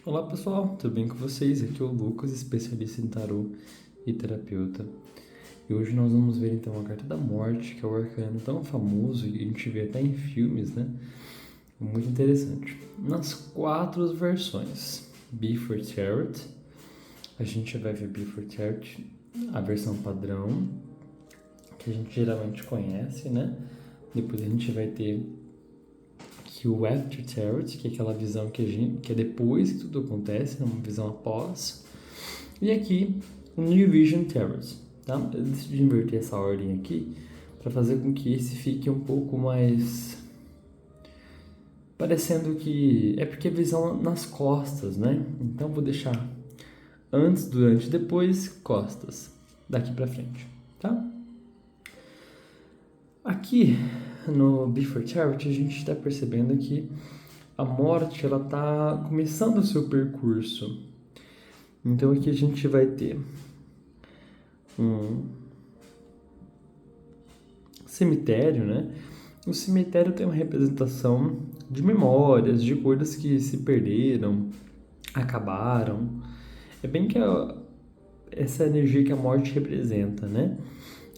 Olá pessoal, tudo bem com vocês? Aqui é o Lucas, especialista em tarô e terapeuta. E hoje nós vamos ver então a carta da morte, que é o arcano tão famoso e a gente vê até em filmes, né? Muito interessante. Nas 4 versões, Before Tarot, a gente vai ver Before Tarot, a versão padrão, que a gente geralmente conhece, né? Depois a gente vai ter que o After Tarot, que é aquela visão que é depois que tudo acontece, é uma visão após. E aqui, o New Vision Tarot, tá? Eu decidi inverter essa ordem aqui para fazer com que esse fique um pouco mais parecendo que é porque é visão nas costas, né? Então vou deixar antes, durante, depois, costas, daqui para frente, tá? Aqui no Before Tarot a gente está percebendo que a morte ela está começando o seu percurso. Então aqui a gente vai ter um cemitério, né? O cemitério tem uma representação de memórias, de coisas que se perderam, acabaram. É bem que essa energia que a morte representa, né?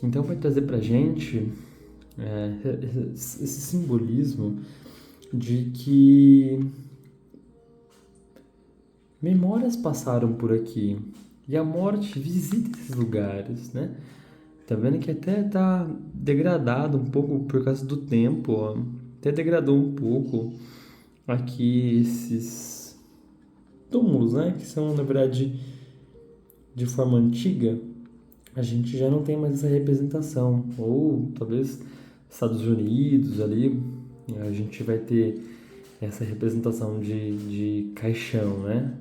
Então vai trazer pra gente esse simbolismo de que memórias passaram por aqui e a morte visita esses lugares, né? Tá vendo que até tá degradado um pouco por causa do tempo, ó. Até degradou um pouco aqui esses túmulos, né? Que são, na verdade, de forma antiga. A gente já não tem mais essa representação. Ou talvez Estados Unidos ali, a gente vai ter essa representação de caixão, né?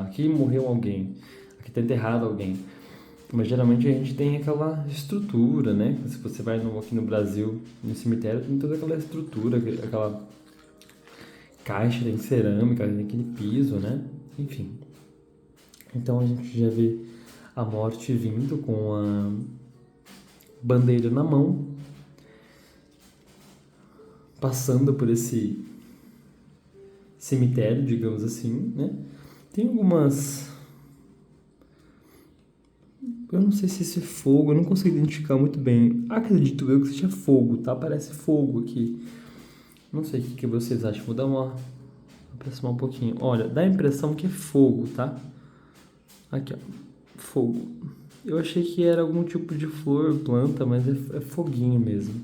Aqui morreu alguém, aqui tá enterrado alguém. Mas geralmente a gente tem aquela estrutura, né? Se você vai aqui no Brasil, no cemitério, tem toda aquela estrutura, aquela caixa em cerâmica, aquele piso, né? Enfim. Então a gente já vê a morte vindo com a bandeira na mão, passando por esse cemitério, digamos assim, né? Tem algumas... Eu não sei se esse fogo, eu não consigo identificar muito bem. Acredito eu que seja fogo, tá? Parece fogo aqui. Não sei o que vocês acham. Vou dar uma aproximar um pouquinho. Olha, dá a impressão que é fogo, tá? Aqui, ó. Fogo. Eu achei que era algum tipo de flor, planta, mas é foguinho mesmo.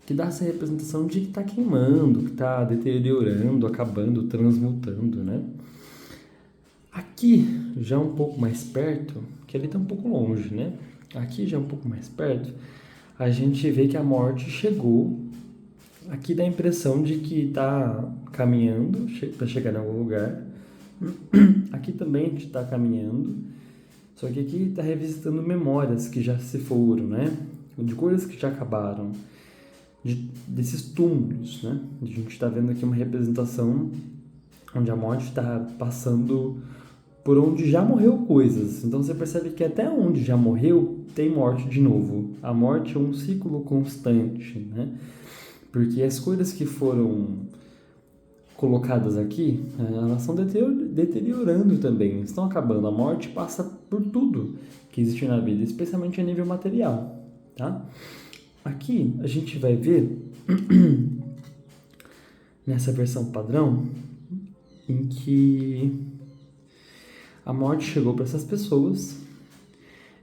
Que dá essa representação de que tá queimando, que tá deteriorando, acabando, transmutando, né? Aqui, já um pouco mais perto, que ali tá um pouco longe, né? Aqui, já um pouco mais perto, a gente vê que a morte chegou. Aqui dá a impressão de que tá caminhando para chegar em algum lugar. Aqui também a gente tá caminhando, só que aqui tá revisitando memórias que já se foram, né? De coisas que já acabaram, desses túmulos, né? A gente tá vendo aqui uma representação onde a morte está passando por onde já morreu coisas. Então você percebe que até onde já morreu tem morte de novo. A morte é um ciclo constante, né? Porque as coisas que foram colocadas aqui, elas estão deteriorando também, estão acabando. A morte passa por tudo que existe na vida, especialmente a nível material, tá? Aqui a gente vai ver nessa versão padrão em que a morte chegou para essas pessoas,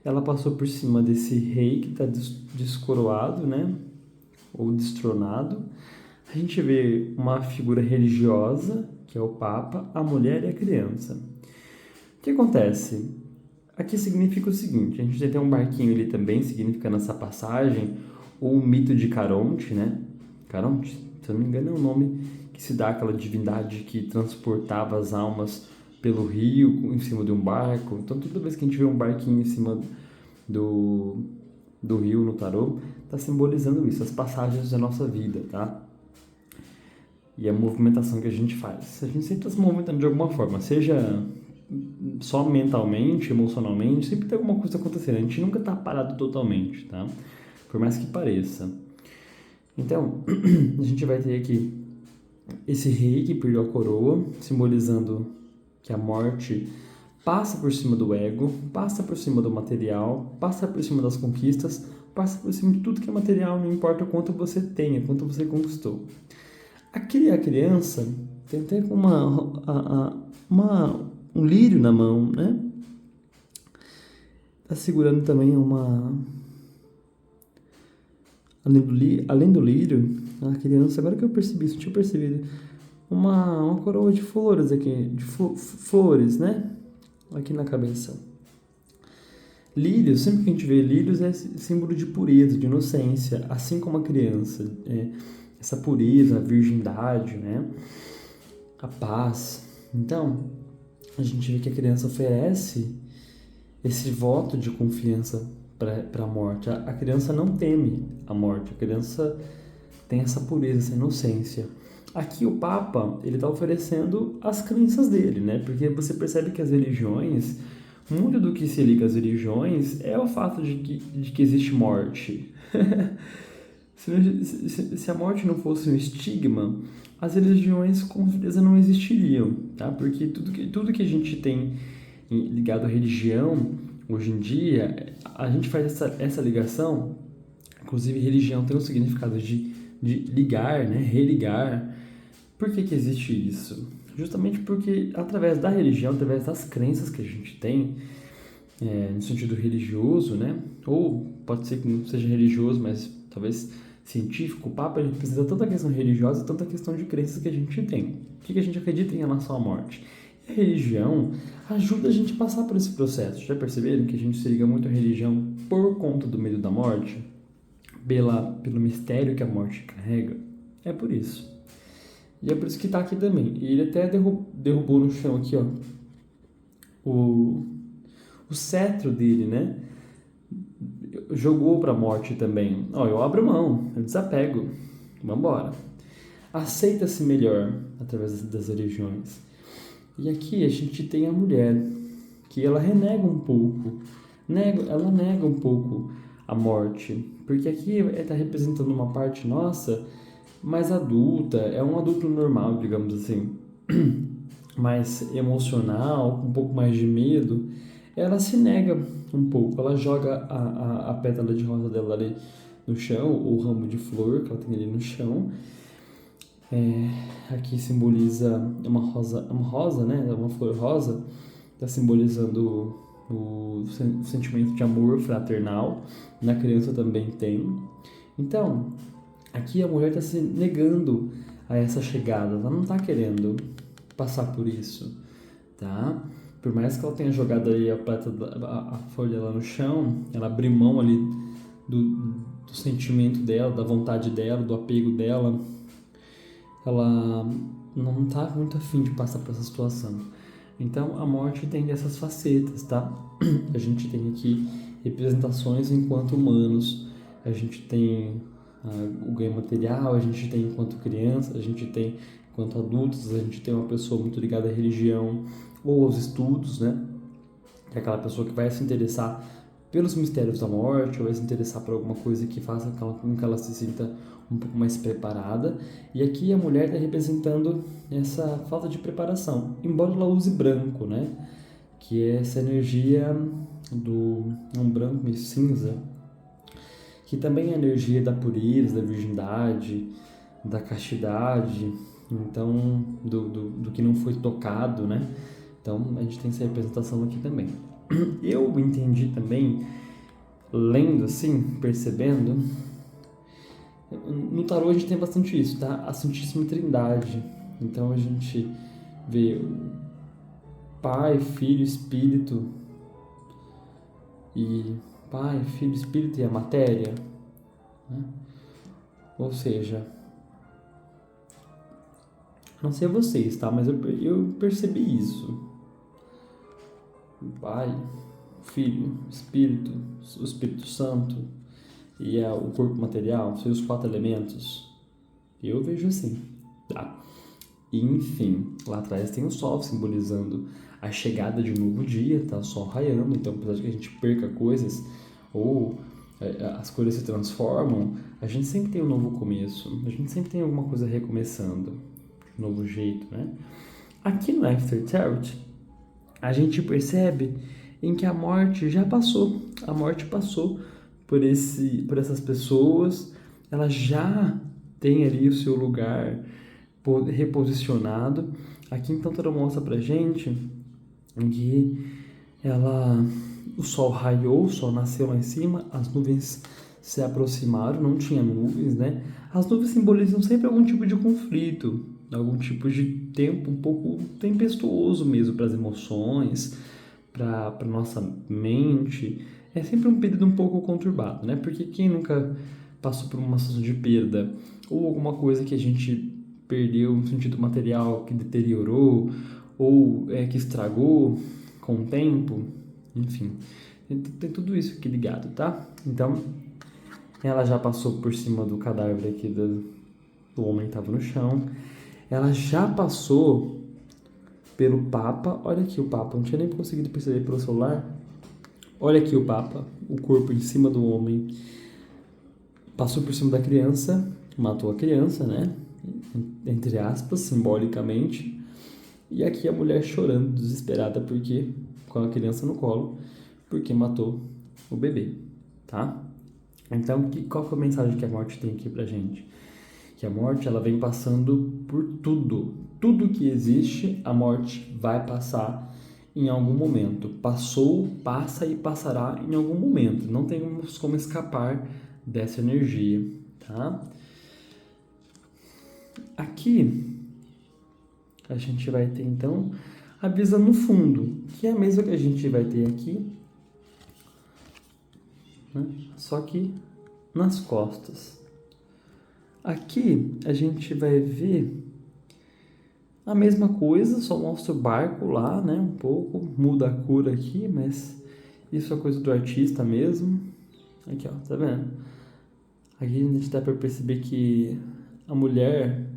ela passou por cima desse rei que está descoroado, né? Ou destronado. A gente vê uma figura religiosa, que é o Papa, a mulher e a criança. O que acontece? Aqui significa o seguinte, a gente tem um barquinho ali também, significando essa passagem, ou o mito de Caronte, né? Caronte, se eu não me engano, é o nome que se dá àquela divindade que transportava as almas pelo rio, em cima de um barco. Então, toda vez que a gente vê um barquinho em cima do rio no tarô, está simbolizando isso, as passagens da nossa vida, tá? E a movimentação que a gente faz. A gente sempre está se movimentando de alguma forma, seja só mentalmente, emocionalmente, sempre tem alguma coisa acontecendo. A gente nunca está parado totalmente, tá? Por mais que pareça. Então, a gente vai ter aqui esse rei que perdeu a coroa, simbolizando que a morte passa por cima do ego, passa por cima do material, passa por cima das conquistas, passa por cima de tudo que é material, não importa o quanto você tenha, quanto você conquistou. Aqui a criança tem até um lírio na mão, né? Tá segurando também além do lírio, a criança, agora que eu percebi isso, não tinha percebido, uma coroa de flores aqui, de flores, né? Aqui na cabeça. Lírios, sempre que a gente vê lírios, é símbolo de pureza, de inocência, assim como a criança. Essa pureza, a virgindade, né? A paz. Então, a gente vê que a criança oferece esse voto de confiança para a morte. A criança não teme a morte, a criança tem essa pureza, essa inocência. Aqui o Papa, ele está oferecendo as crenças dele, né? Porque você percebe que as religiões, muito do que se liga às religiões é o fato de que existe morte. Se a morte não fosse um estigma, as religiões com certeza não existiriam, tá? Porque tudo que a gente tem ligado à religião, hoje em dia, a gente faz essa ligação, inclusive religião tem um significado de ligar, né? Religar. Por que existe isso? Justamente porque através da religião, através das crenças que a gente tem, no sentido religioso, né? Ou pode ser que não seja religioso, mas talvez científico, o Papa ele representa tanto a questão religiosa, tanto a questão de crenças que a gente tem. O que a gente acredita em relação à morte? E a religião ajuda a gente a passar por esse processo. Já perceberam que a gente se liga muito à religião por conta do medo da morte? Pelo mistério que a morte carrega? É por isso. E é por isso que está aqui também. E ele até derrubou no chão aqui, ó, o cetro dele, né? Jogou para a morte também. Ó, eu abro mão, eu desapego. Vambora. Aceita-se melhor através das religiões. E aqui a gente tem a mulher, que ela renega um pouco. Ela nega um pouco a morte. Porque aqui está representando uma parte nossa mais adulta, é um adulto normal, digamos assim, mais emocional, com um pouco mais de medo, ela se nega um pouco, ela joga a pétala de rosa dela ali no chão, o ramo de flor que ela tem ali no chão, aqui simboliza uma rosa, né, uma flor rosa, está simbolizando o sentimento de amor fraternal, na criança também tem, então, aqui a mulher está se negando a essa chegada, ela não está querendo passar por isso, tá? Por mais que ela tenha jogado aí a folha lá no chão, ela abriu mão ali do sentimento dela, da vontade dela, do apego dela, ela não está muito afim de passar por essa situação. Então a morte tem dessas facetas, tá? A gente tem aqui representações enquanto humanos, a gente tem o ganho material, a gente tem enquanto criança, a gente tem enquanto adultos, a gente tem uma pessoa muito ligada à religião ou aos estudos, né? Que é aquela pessoa que vai se interessar pelos mistérios da morte, ou vai se interessar por alguma coisa que faça com que ela se sinta um pouco mais preparada. E aqui a mulher está representando essa falta de preparação, embora ela use branco, né? Que é essa energia um branco meio cinza, que também é a energia da pureza, da virgindade, da castidade, então do que não foi tocado, né? Então a gente tem essa representação aqui também. Eu entendi também, lendo assim, percebendo, no tarô a gente tem bastante isso, tá? A Santíssima Trindade. Então a gente vê o Pai, Filho, Espírito e Pai, Filho, Espírito e a matéria, né? Ou seja, não sei vocês, tá? Mas eu percebi isso. O Pai, Filho, Espírito, o Espírito Santo e o corpo material, são os 4 elementos. Eu vejo assim, tá? E, enfim, lá atrás tem o Sol simbolizando a chegada de um novo dia, tá? O Sol raiando, então apesar de que a gente perca coisas ou as coisas se transformam, a gente sempre tem um novo começo, a gente sempre tem alguma coisa recomeçando, de um novo jeito, né? Aqui no After Tarot, a gente percebe em que a morte já passou. A morte passou por essas pessoas, ela já tem ali o seu lugar reposicionado. Aqui então ela mostra pra gente que o sol raiou, o sol nasceu lá em cima, as nuvens se aproximaram, não tinha nuvens, né? As nuvens simbolizam sempre algum tipo de conflito, algum tipo de tempo um pouco tempestuoso mesmo para as emoções, para nossa mente. É sempre um período um pouco conturbado, né? Porque quem nunca passou por uma situação de perda ou alguma coisa que a gente perdeu no sentido material, que deteriorou ou que estragou com o tempo, enfim, tem tudo isso aqui ligado, tá? Então, ela já passou por cima do cadáver aqui do homem que estava no chão. Ela já passou pelo Papa. Olha aqui o Papa, não tinha nem conseguido perceber pelo celular. Olha aqui o Papa, o corpo em cima do homem. Passou por cima da criança, matou a criança, né? Entre aspas, simbolicamente. E aqui a mulher chorando, desesperada, porque com a criança no colo, porque matou o bebê, tá? Então, qual que é a mensagem que a morte tem aqui pra gente? Que a morte, ela vem passando por tudo. Tudo que existe, a morte vai passar em algum momento. Passou, passa e passará em algum momento. Não temos como escapar dessa energia, tá? Aqui, a gente vai ter, então, a visão no fundo, que é a mesma que a gente vai ter aqui, né? Só que nas costas. Aqui a gente vai ver a mesma coisa, só mostra o barco lá, né? Um pouco, muda a cor aqui, mas isso é coisa do artista mesmo. Aqui, ó, tá vendo? Aqui a gente dá para perceber que a mulher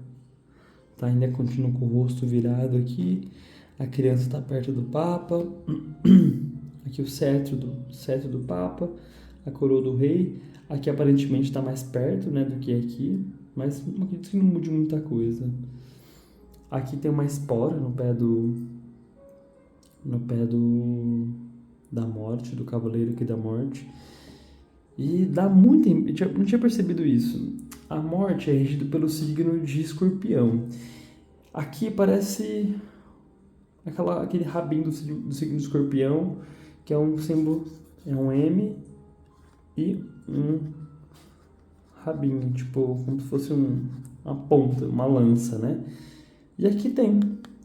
tá ainda continua com o rosto virado aqui, a criança está perto do Papa, aqui o cetro do Papa, a coroa do rei. Aqui aparentemente está mais perto, né, do que aqui, mas não acredito que não mude muita coisa. Aqui tem uma espora no pé da morte, do cavaleiro aqui da morte. E dá muito, eu não tinha percebido isso. A morte é regida pelo signo de Escorpião. Aqui parece aquele rabinho do signo de Escorpião, que é um símbolo, é um M e um rabinho, tipo, como se fosse uma ponta, uma lança, né? E aqui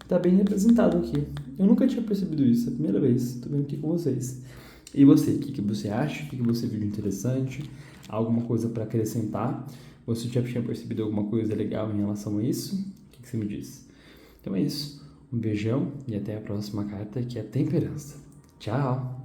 tá bem representado aqui. Eu nunca tinha percebido isso, é a primeira vez, tô vendo aqui com vocês. E você, o que você acha? O que você viu de interessante? Alguma coisa para acrescentar? Você já tinha percebido alguma coisa legal em relação a isso? O que você me diz? Então é isso. Um beijão e até a próxima carta, que é a Temperança. Tchau!